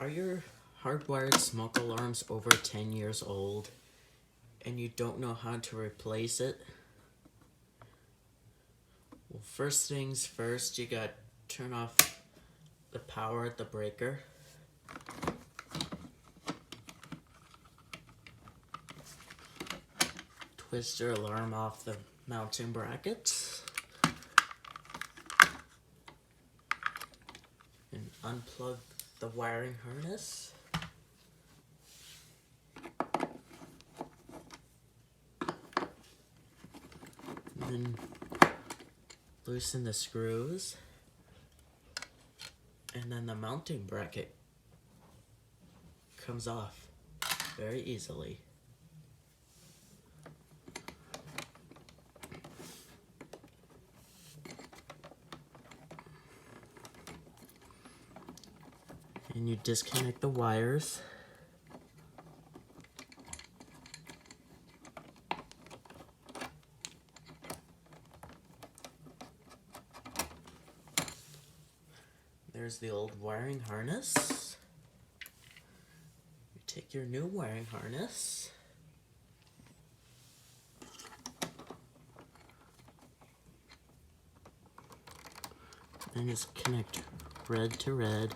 Are your hardwired smoke alarms over 10 years old and you don't know how to replace it? Well, first things first, you got to turn off the power at the breaker. Twist your alarm off the mounting brackets. And unplug the wiring harness. And then loosen the screws. And then the mounting bracket comes off very easily. And you disconnect the wires. There's the old wiring harness. You take your new wiring harness. And just connect red to red.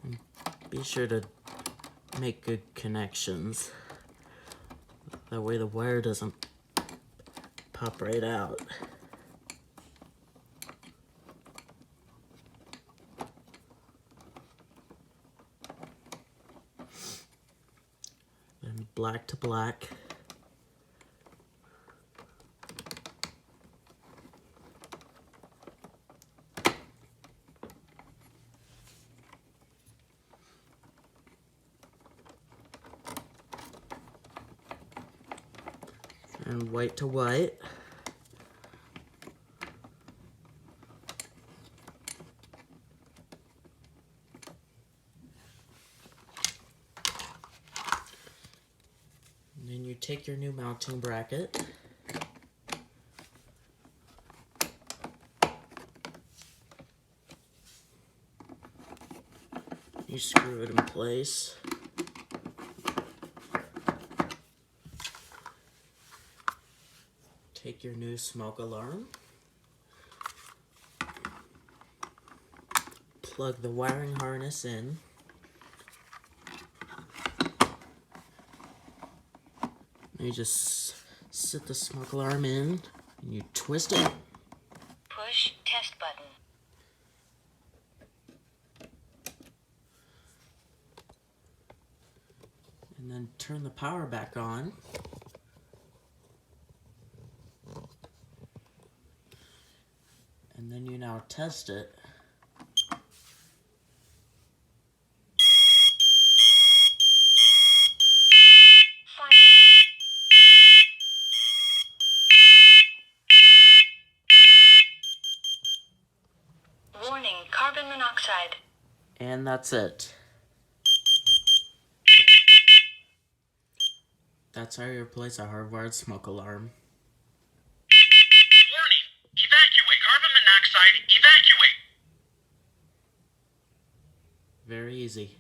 And be sure to make good connections. That way the wire doesn't pop right out. And black to black. And white to white. And then you take your new mounting bracket. You screw it in place. Take your new smoke alarm. Plug the wiring harness in. And you just sit the smoke alarm in and you twist it. Push test button. And then turn the power back on. And then you now test it. Warning, carbon monoxide. And that's it. That's how you replace a hardwired smoke alarm. Warning, evacuate, carbon monoxide, evacuate. Very easy.